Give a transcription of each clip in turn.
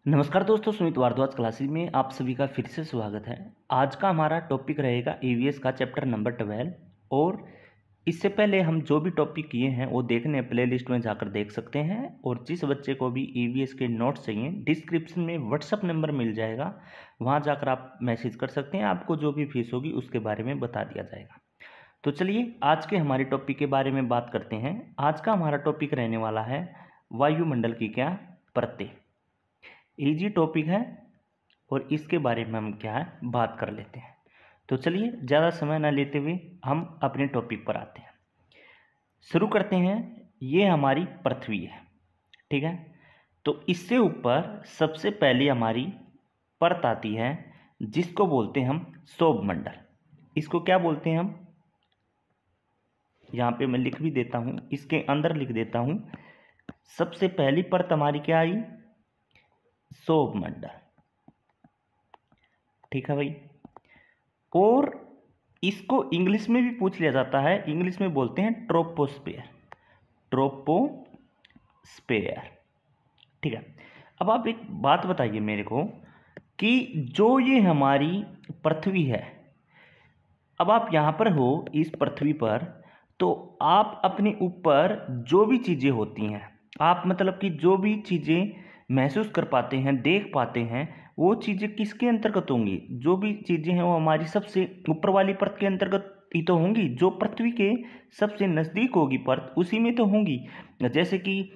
नमस्कार दोस्तों, सुमित भारद्वाज क्लासेज में आप सभी का फिर से स्वागत है। आज का हमारा टॉपिक रहेगा ईवीएस का चैप्टर नंबर 12। और इससे पहले हम जो भी टॉपिक किए हैं वो देखने प्लेलिस्ट में जाकर देख सकते हैं। और जिस बच्चे को भी ईवीएस के नोट्स चाहिए, डिस्क्रिप्शन में व्हाट्सअप नंबर मिल जाएगा, वहाँ जाकर आप मैसेज कर सकते हैं। आपको जो भी फीस होगी उसके बारे में बता दिया जाएगा। तो चलिए आज के हमारे टॉपिक के बारे में बात करते हैं। आज का हमारा टॉपिक रहने वाला है वायुमंडल की क्या परतें। इजी टॉपिक है और इसके बारे में हम क्या है बात कर लेते हैं। तो चलिए ज़्यादा समय ना लेते हुए हम अपने टॉपिक पर आते हैं, शुरू करते हैं। ये हमारी पृथ्वी है, ठीक है। तो इससे ऊपर सबसे पहले हमारी परत आती है जिसको बोलते हैं हम सौरमंडल। इसको क्या बोलते हैं हम, यहाँ पे मैं लिख भी देता हूँ, इसके अंदर लिख देता हूँ। सबसे पहली परत हमारी क्या आई, सौरमंडल, ठीक है भाई। और इसको इंग्लिश में भी पूछ लिया जाता है, इंग्लिश में बोलते हैं ट्रोपोस्फेयर, ट्रोपोस्फेयर, ठीक है। अब आप एक बात बताइए मेरे को कि जो ये हमारी पृथ्वी है, अब आप यहाँ पर हो इस पृथ्वी पर, तो आप अपने ऊपर जो भी चीज़ें होती हैं, आप मतलब कि जो भी चीज़ें महसूस कर पाते हैं, देख पाते हैं, वो चीज़ें किसके अंतर्गत होंगी? जो भी चीज़ें हैं वो हमारी सबसे ऊपर वाली परत के अंतर्गत ही तो होंगी। जो पृथ्वी के सबसे नज़दीक होगी परत, उसी में तो होंगी। जैसे कि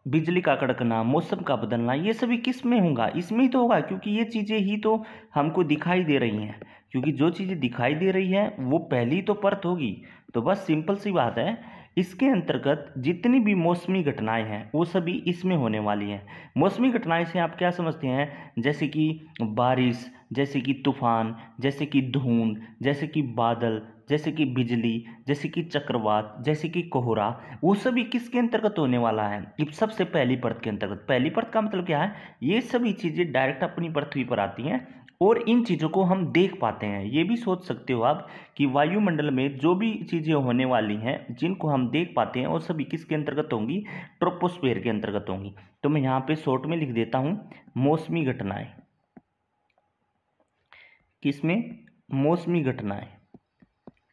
बिजली का कड़कना, मौसम का बदलना, ये सभी किस में होगा? इसमें ही तो होगा, क्योंकि ये चीज़ें ही तो हमको दिखाई दे रही हैं। क्योंकि जो चीज़ें दिखाई दे रही है वो पहली तो परत होगी। तो बस सिंपल सी बात है, इसके अंतर्गत जितनी भी मौसमी घटनाएं हैं वो सभी इसमें होने वाली हैं। मौसमी घटनाएं से आप क्या समझते हैं? जैसे कि बारिश, जैसे कि तूफान, जैसे कि धुंध, जैसे कि बादल, जैसे कि बिजली, जैसे कि चक्रवात, जैसे कि कोहरा, वो सभी किसके अंतर्गत होने वाला है? ये सबसे पहली परत के अंतर्गत। पहली परत का मतलब क्या है? ये सभी चीज़ें डायरेक्ट अपनी पृथ्वी पर आती हैं और इन चीज़ों को हम देख पाते हैं। ये भी सोच सकते हो आप कि वायुमंडल में जो भी चीज़ें होने वाली हैं जिनको हम देख पाते हैं वो सभी किसके अंतर्गत होंगी? ट्रोपोस्फेयर के अंतर्गत होंगी। तो मैं यहाँ पे शॉर्ट में लिख देता हूँ मौसमी घटनाएं। किसमें? मौसमी घटनाएं,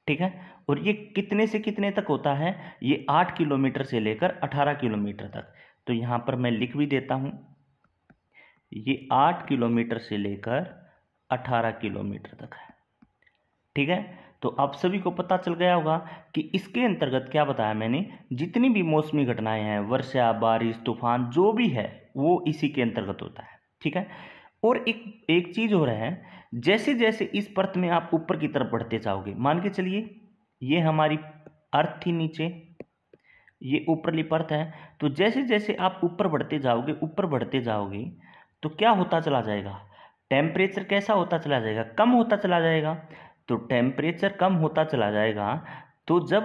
ठीक है। और ये कितने से कितने तक होता है? ये 8 किलोमीटर से लेकर 18 किलोमीटर तक। तो यहाँ पर मैं लिख भी देता हूँ, ये 8 किलोमीटर से लेकर 18 किलोमीटर तक है, ठीक है। तो आप सभी को पता चल गया होगा कि इसके अंतर्गत क्या बताया मैंने, जितनी भी मौसमी घटनाएं हैं, वर्षा, बारिश, तूफान, जो भी है वो इसी के अंतर्गत होता है, ठीक है। और एक एक चीज हो रहा है, जैसे जैसे इस परत में आप ऊपर की तरफ बढ़ते जाओगे, मान के चलिए ये हमारी अर्थ थी नीचे, ये ऊपरली परत है। तो जैसे जैसे आप ऊपर बढ़ते जाओगे, ऊपर बढ़ते जाओगे, तो क्या होता चला जाएगा? टेम्परेचर कैसा होता चला जाएगा? कम होता चला जाएगा। तो टेम्परेचर कम होता चला जाएगा। तो जब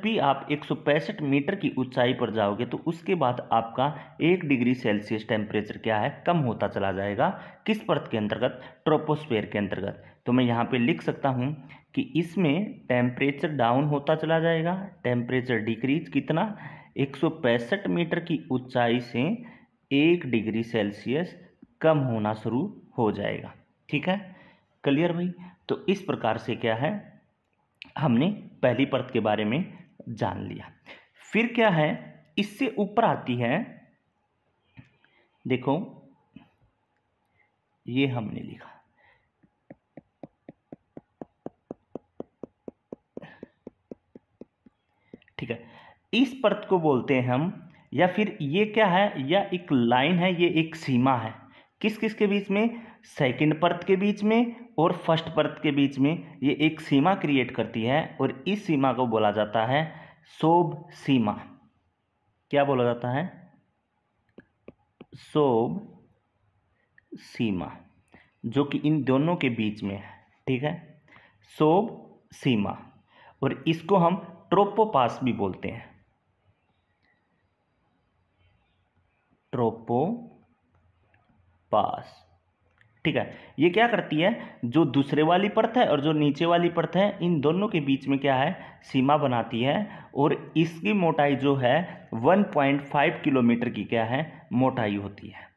भी आप 165 मीटर की ऊंचाई पर जाओगे, तो उसके बाद आपका 1 डिग्री सेल्सियस टेम्परेचर क्या है? कम होता चला जाएगा। किस परत के अंतर्गत? ट्रोपोस्फेयर के अंतर्गत। तो मैं यहाँ पे लिख सकता हूँ कि इसमें टेम्परेचर डाउन होता चला जाएगा। टेम्परेचर डिक्रीज कितना? 165 मीटर की ऊंचाई से 1 डिग्री सेल्सियस कम होना शुरू हो जाएगा, ठीक है। क्लियर भाई? तो इस प्रकार से क्या है, हमने पहली परत के बारे में जान लिया। फिर क्या है, इससे ऊपर आती है, देखो ये हमने लिखा, ठीक है। इस परत को बोलते हैं हम, या फिर ये क्या है, या एक लाइन है, ये एक सीमा है। किस किस के बीच में? सेकंड परत के बीच में और फर्स्ट परत के बीच में ये एक सीमा क्रिएट करती है। और इस सीमा को बोला जाता है शोभ सीमा। क्या बोला जाता है? शोभ सीमा, जो कि इन दोनों के बीच में है, ठीक है। शोभ सीमा, और इसको हम ट्रोपोपास भी बोलते हैं। ट्रोपोपास, ठीक है। ये क्या करती है, जो दूसरे वाली परत है और जो नीचे वाली परत है, इन दोनों के बीच में क्या है, सीमा बनाती है। और इसकी मोटाई जो है 1.5 किलोमीटर की क्या है, मोटाई होती है।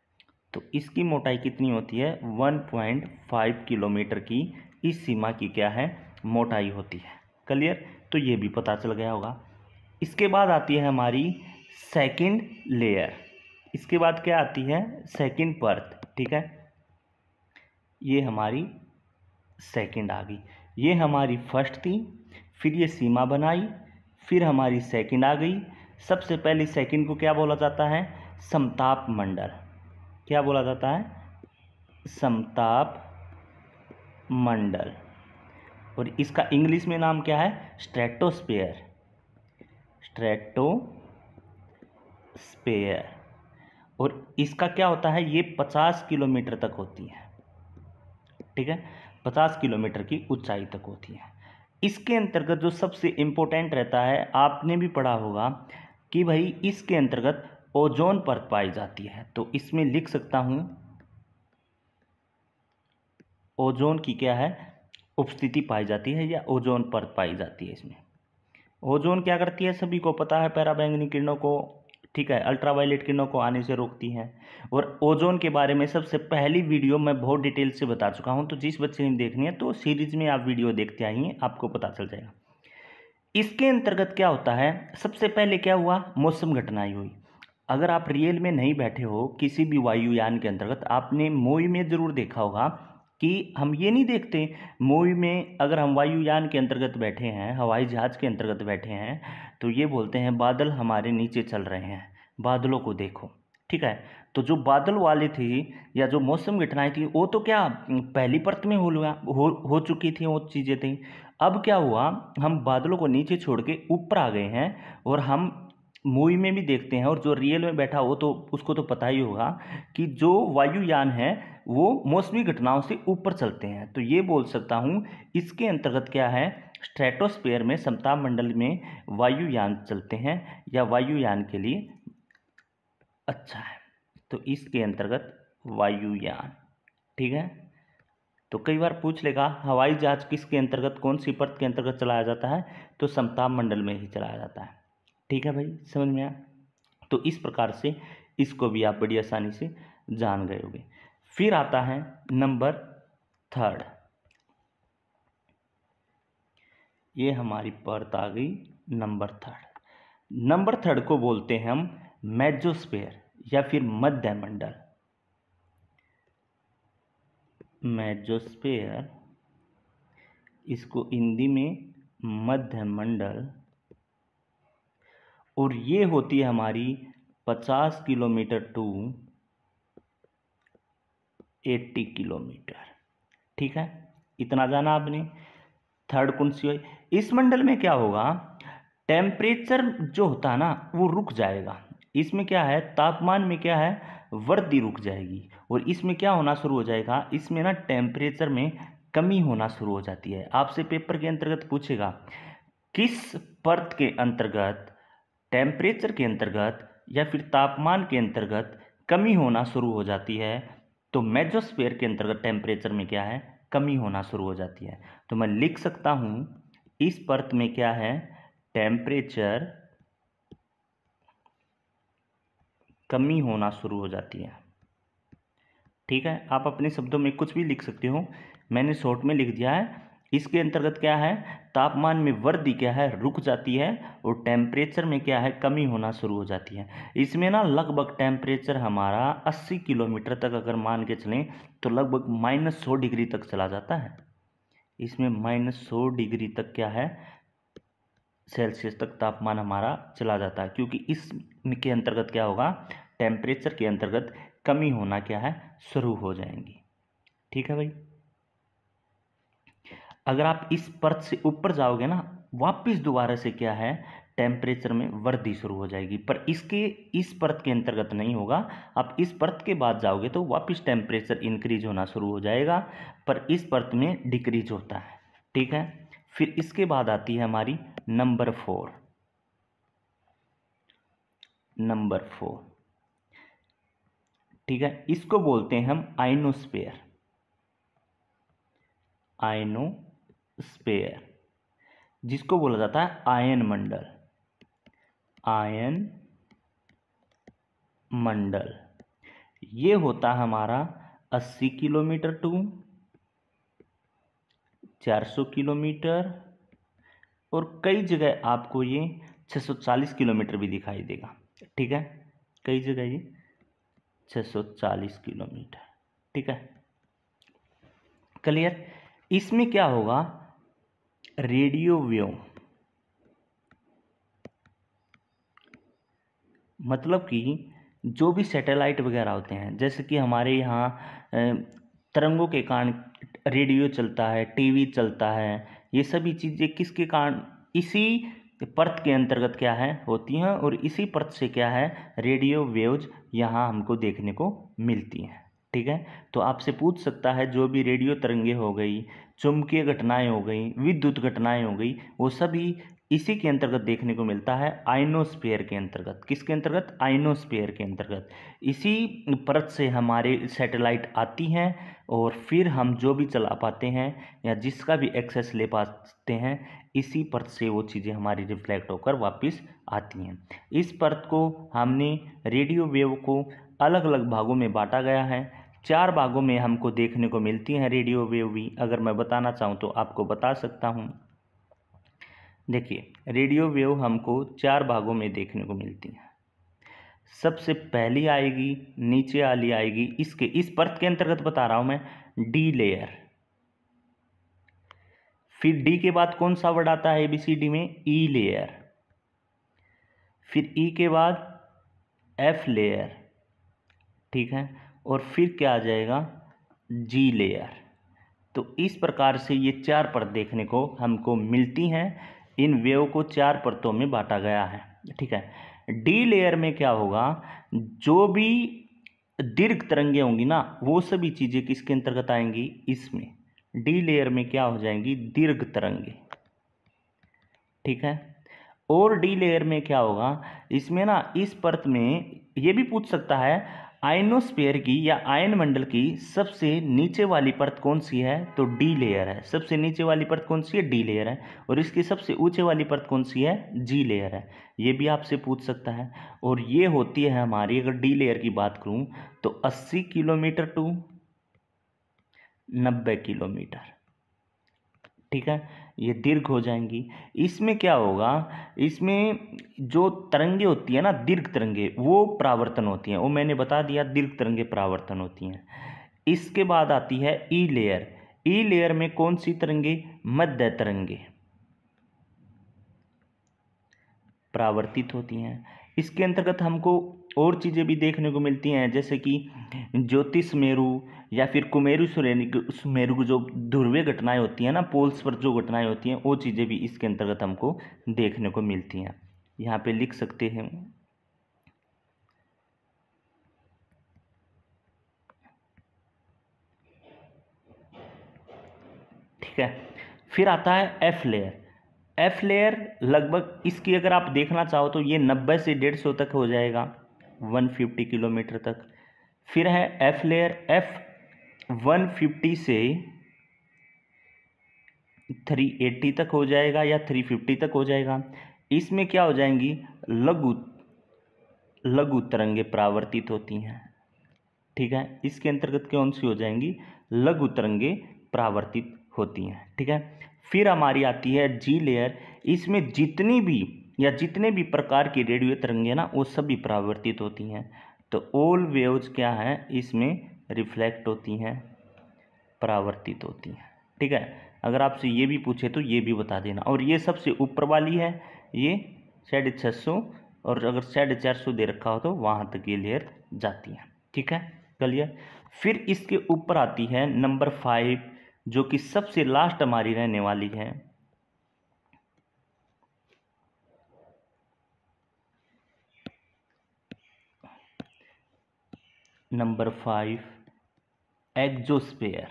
तो इसकी मोटाई कितनी होती है, 1.5 किलोमीटर की इस सीमा की क्या है, मोटाई होती है। क्लियर, तो ये भी पता चल गया होगा। इसके बाद आती है हमारी सेकंड लेयर। इसके बाद क्या आती है, सेकंड परत। ठीक है, ये हमारी सेकंड आ गई। ये हमारी फर्स्ट थी, फिर ये सीमा बनाई, फिर हमारी सेकंड आ गई। सबसे पहले सेकंड को क्या बोला जाता है, समताप मंडल। क्या बोला जाता है, समताप मंडल। और इसका इंग्लिश में नाम क्या है, स्ट्रेटोस्फेयर। स्ट्रेटोस्फेयर। और इसका क्या होता है, ये 50 किलोमीटर तक होती है। ठीक है, 50 किलोमीटर की ऊंचाई तक होती है। इसके अंतर्गत जो सबसे इम्पोर्टेंट रहता है, आपने भी पढ़ा होगा कि भाई इसके अंतर्गत ओजोन परत पाई जाती है। तो इसमें लिख सकता हूं, ओजोन की क्या है, उपस्थिति पाई जाती है या ओजोन परत पाई जाती है। इसमें ओजोन क्या करती है, सभी को पता है, पराबैंगनी किरणों को, ठीक है, अल्ट्रावायलेट किरणों को आने से रोकती है। और ओजोन के बारे में सबसे पहली वीडियो मैं बहुत डिटेल से बता चुका हूं। तो जिस बच्चे ने देखनी है तो सीरीज में आप वीडियो देखते आइए, आपको पता चल जाएगा। इसके अंतर्गत क्या होता है, सबसे पहले क्या हुआ, मौसम घटनाएं हुई। अगर आप रियल में नहीं बैठे हो किसी भी वायुयान के अंतर्गत, आपने मूवी में जरूर देखा होगा कि हम ये नहीं देखते, मूवी में अगर हम वायुयान के अंतर्गत बैठे हैं, हवाई जहाज के अंतर्गत बैठे हैं, तो ये बोलते हैं बादल हमारे नीचे चल रहे हैं, बादलों को देखो। ठीक है, तो जो बादल वाले थे या जो मौसम घटनाएं थी, वो तो क्या पहली परत में हो चुकी थी, वो चीज़ें थी। अब क्या हुआ, हम बादलों को नीचे छोड़ के ऊपर आ गए हैं, और हम मूवी में भी देखते हैं, और जो रियल में बैठा हो तो उसको तो पता ही होगा कि जो वायुयान है वो मौसमी घटनाओं से ऊपर चलते हैं। तो ये बोल सकता हूँ इसके अंतर्गत क्या है, स्ट्रेटोस्फेयर में, समताप मंडल में वायुयान चलते हैं या वायुयान के लिए अच्छा है। तो इसके अंतर्गत वायुयान। ठीक है, तो कई बार पूछ लेगा हवाई जहाज किसके अंतर्गत, कौन सी परत के अंतर्गत चलाया जाता है, तो समताप मंडल में ही चलाया जाता है। ठीक है भाई, समझ में आया। तो इस प्रकार से इसको भी आप बड़ी आसानी से जान गए होंगे। फिर आता है नंबर थर्ड। ये हमारी परत आ गई नंबर थर्ड। नंबर थर्ड को बोलते हैं हम मेसोस्फीयर या फिर मध्य मंडल। मेसोस्फीयर, इसको हिंदी में मध्य मंडल। और ये होती है हमारी 50 किलोमीटर टू 80 किलोमीटर। ठीक है, इतना जाना आपने। थर्ड कौन सी हुई, इस मंडल में क्या होगा, टेम्परेचर जो होता है ना वो रुक जाएगा। इसमें क्या है, तापमान में क्या है, वृद्धि रुक जाएगी। और इसमें क्या होना शुरू हो जाएगा, इसमें ना टेम्परेचर में कमी होना शुरू हो जाती है। आपसे पेपर के अंतर्गत पूछेगा किस परत के अंतर्गत टेम्परेचर के अंतर्गत या फिर तापमान के अंतर्गत कमी होना शुरू हो जाती है, तो मेसोस्फीयर के अंतर्गत टेम्परेचर में क्या है, कमी होना शुरू हो जाती है। तो मैं लिख सकता हूं इस परत में क्या है, टेम्परेचर कमी होना शुरू हो जाती है। ठीक है, आप अपने शब्दों में कुछ भी लिख सकते हो, मैंने शॉर्ट में लिख दिया है। इसके अंतर्गत क्या है, तापमान में वृद्धि क्या है, रुक जाती है, और टेम्परेचर में क्या है, कमी होना शुरू हो जाती है। इसमें ना लगभग टेम्परेचर हमारा 80 किलोमीटर तक अगर मान के चलें तो लगभग -100 डिग्री तक चला जाता है। इसमें -100 डिग्री तक क्या है, सेल्सियस तक तापमान हमारा चला जाता है, क्योंकि इसके अंतर्गत क्या होगा, टेम्परेचर के अंतर्गत कमी होना क्या है, शुरू हो जाएंगी। ठीक है भाई, अगर आप इस परत से ऊपर जाओगे ना, वापस दोबारा से क्या है, टेम्परेचर में वृद्धि शुरू हो जाएगी। पर इस परत के अंतर्गत नहीं होगा। आप इस परत के बाद जाओगे तो वापस टेम्परेचर इंक्रीज होना शुरू हो जाएगा, पर इस परत में डिक्रीज होता है। ठीक है, फिर इसके बाद आती है हमारी नंबर 4। ठीक है, इसको बोलते हैं हम आइनोस्फीयर। आयनोस्फीयर, जिसको बोला जाता है आयन मंडल। आयन मंडल ये होता है हमारा 80 किलोमीटर टू 400 किलोमीटर, और कई जगह आपको ये 640 किलोमीटर भी दिखाई देगा। ठीक है, कई जगह ये 640 किलोमीटर। ठीक है, क्लियर। इसमें क्या होगा, रेडियो वेव, मतलब कि जो भी सैटेलाइट वगैरह होते हैं, जैसे कि हमारे यहाँ तरंगों के कारण रेडियो चलता है, टीवी चलता है, ये सभी चीज़ें किसके कारण, इसी परत के अंतर्गत क्या है होती हैं, और इसी परत से क्या है रेडियो वेव्स यहाँ हमको देखने को मिलती हैं। ठीक है, तो आपसे पूछ सकता है जो भी रेडियो तरंगे हो गई, चुंबकीय घटनाएं हो गई, विद्युत घटनाएं हो गई, वो सभी इसी के अंतर्गत देखने को मिलता है, आयनोस्फीयर के अंतर्गत। किसके अंतर्गत, आयनोस्फीयर के अंतर्गत। इसी परत से हमारे सैटेलाइट आती हैं, और फिर हम जो भी चला पाते हैं या जिसका भी एक्सेस ले पाते हैं, इसी परत से वो चीज़ें हमारी रिफ्लेक्ट होकर वापस आती हैं। इस परत को हमने रेडियो वेव को अलग अलग भागों में बांटा गया है। 4 भागों में हमको देखने को मिलती हैं रेडियो वेव भी। अगर मैं बताना चाहूँ तो आपको बता सकता हूँ। देखिए, रेडियो वेव हमको 4 भागों में देखने को मिलती हैं। सबसे पहली आएगी, नीचे वाली आएगी, इसके इस परत के अंतर्गत बता रहा हूं मैं, डी लेयर। फिर डी के बाद कौन सा वर्ड आता है ABCD में, ई लेयर। फिर ई के बाद एफ लेयर। ठीक है, और फिर क्या आ जाएगा, जी लेयर। तो इस प्रकार से ये 4 परत देखने को हमको मिलती हैं। इन वेव को 4 परतों में बांटा गया है। ठीक है, डी लेयर में क्या होगा, जो भी दीर्घ तरंगे होंगी ना, वो सभी चीज़ें किसके अंतर्गत आएंगी, इसमें डी लेयर में क्या हो जाएंगी, दीर्घ तरंगे। ठीक है, और डी लेयर में क्या होगा, इसमें ना इस परत में ये भी पूछ सकता है आयनोस्फीयर की या आयन मंडल की सबसे नीचे वाली परत कौन सी है, तो डी लेयर है। सबसे नीचे वाली परत कौन सी है, डी लेयर है। और इसकी सबसे ऊंचे वाली परत कौन सी है, जी लेयर है। ये भी आपसे पूछ सकता है। और ये होती है हमारी, अगर डी लेयर की बात करूं तो 80 किलोमीटर टू 90 किलोमीटर। ठीक है, ये दीर्घ हो जाएंगी। इसमें क्या होगा, इसमें जो तरंगे होती है ना, दीर्घ तरंगे, वो परावर्तन होती हैं। वो मैंने बता दिया, दीर्घ तरंगे परावर्तन होती हैं। इसके बाद आती है ई लेयर। ई लेयर में कौन सी तरंगे, मध्य तरंगे परावर्तित होती हैं। इसके अंतर्गत हमको और चीज़ें भी देखने को मिलती हैं, जैसे कि ज्योतिष मेरु या फिर कुमेरु सुमेरु की जो ध्रुवीय घटनाएं होती हैं ना, पोल्स पर जो घटनाएं होती हैं, वो चीज़ें भी इसके अंतर्गत हमको देखने को मिलती हैं। यहाँ पे लिख सकते हैं। ठीक है, फिर आता है एफ लेयर। एफ लेयर लगभग इसकी अगर आप देखना चाहो तो ये 90 से 150 तक हो जाएगा, 150 किलोमीटर तक। फिर है एफ लेयर, एफ 150 से 380 तक हो जाएगा या 350 तक हो जाएगा। इसमें क्या हो जाएंगी, लघु तरंगे परावर्तित होती हैं। ठीक है, इसके अंतर्गत कौन सी हो जाएंगी, लघु तरंगे परावर्तित होती हैं। ठीक है, फिर हमारी आती है जी लेयर। इसमें जितने भी प्रकार की रेडियो तरंगे ना, वो सभी परावर्तित होती हैं। तो ऑल वेव्स क्या हैं, इसमें रिफ्लेक्ट होती हैं, परावर्तित होती हैं। ठीक है, अगर आपसे ये भी पूछे तो ये भी बता देना। और ये सबसे ऊपर वाली है, ये 650, और अगर 450 दे रखा हो तो वहाँ तक ये लेयर जाती है। ठीक है, क्लियर। फिर इसके ऊपर आती है नंबर 5, जो कि सबसे लास्ट हमारी रहने वाली है। Number 5, exosphere.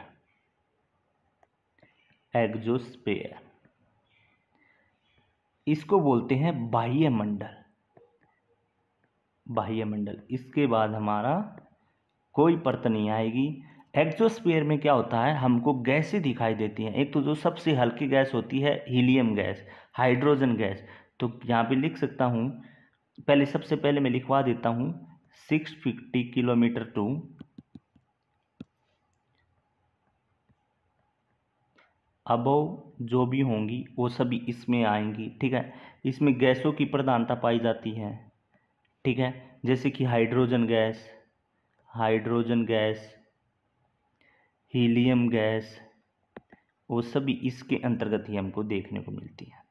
एक्सोस्फीयर इसको बोलते हैं बाह्य मंडल। बाह्य मंडल, इसके बाद हमारा कोई परत नहीं आएगी। एग्जोस्फीयर में क्या होता है, हमको गैसें दिखाई देती हैं। एक तो जो सबसे हल्की गैस होती है हीलियम गैस, हाइड्रोजन गैस। तो यहाँ पे लिख सकता हूँ, पहले सबसे पहले मैं लिखवा देता हूँ 650 किलोमीटर टू अबव जो भी होंगी वो सभी इसमें आएंगी। ठीक है, इसमें गैसों की प्रधानता पाई जाती है। ठीक है, जैसे कि हाइड्रोजन गैस, हीलियम गैस, वो सभी इसके अंतर्गत ही हमको देखने को मिलती है।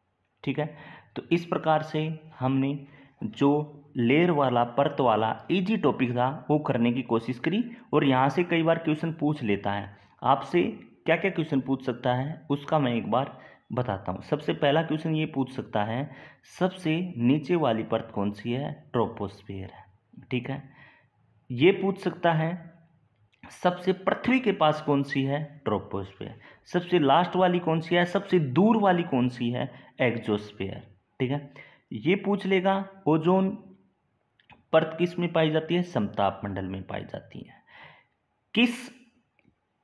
ठीक है, तो इस प्रकार से हमने जो लेयर वाला, परत वाला इजी टॉपिक था वो करने की कोशिश करी। और यहाँ से कई बार क्वेश्चन पूछ लेता है आपसे, क्या क्या क्वेश्चन पूछ सकता है उसका मैं एक बार बताता हूँ। सबसे पहला क्वेश्चन ये पूछ सकता है, सबसे नीचे वाली परत कौन सी है, ट्रोपोस्फियर है। ठीक है, ये पूछ सकता है सबसे पृथ्वी के पास कौन सी है, ट्रोपोस्फियर। सबसे लास्ट वाली कौन सी है, सबसे दूर वाली कौन सी है, एक्सोस्फियर। ठीक है, ये पूछ लेगा ओजोन परत किस में पाई जाती है, समताप मंडल में पाई जाती है।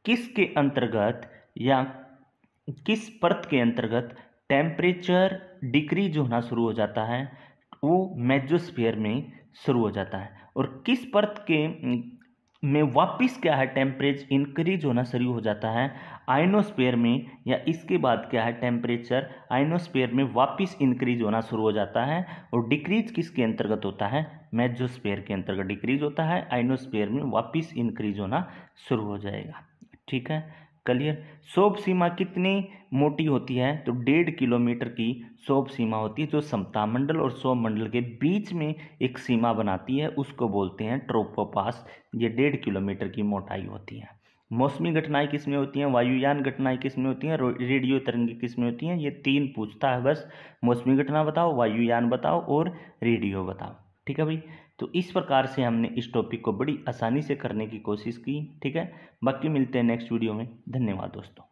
किसके अंतर्गत या किस परत के अंतर्गत टेम्परेचर डिक्रीज होना शुरू हो जाता है, वो मेसोस्फीयर में शुरू हो जाता है। और किस परत के में वापिस क्या है, टेम्परेचर इंक्रीज होना शुरू हो जाता है, आयनोस्फीयर में। या इसके बाद क्या है, टेम्परेचर आयनोस्फीयर में वापिस इंक्रीज होना शुरू हो जाता है। और डिक्रीज किसके अंतर्गत होता है, मेसोस्फीयर के अंतर्गत डिक्रीज होता है, आयनोस्फीयर में वापिस इंक्रीज होना शुरू हो जाएगा। ठीक है, क्लियर। शोभ सीमा कितनी मोटी होती है, तो 1.5 किलोमीटर की शोभ सीमा होती है, जो समताप मंडल और शोभ मंडल के बीच में एक सीमा बनाती है, उसको बोलते हैं ट्रोपोपास। ये 1.5 किलोमीटर की मोटाई होती है। मौसमी घटनाएं किस में होती हैं, वायुयान घटनाएं किस में होती हैं, रेडियो तरंगे किस में होती हैं। ये 3 पूछता है बस, मौसमी घटना बताओ, वायुयान बताओ और रेडियो बताओ। ठीक है भाई, तो इस प्रकार से हमने इस टॉपिक को बड़ी आसानी से करने की कोशिश की। ठीक है, बाकी मिलते हैं नेक्स्ट वीडियो में। धन्यवाद दोस्तों।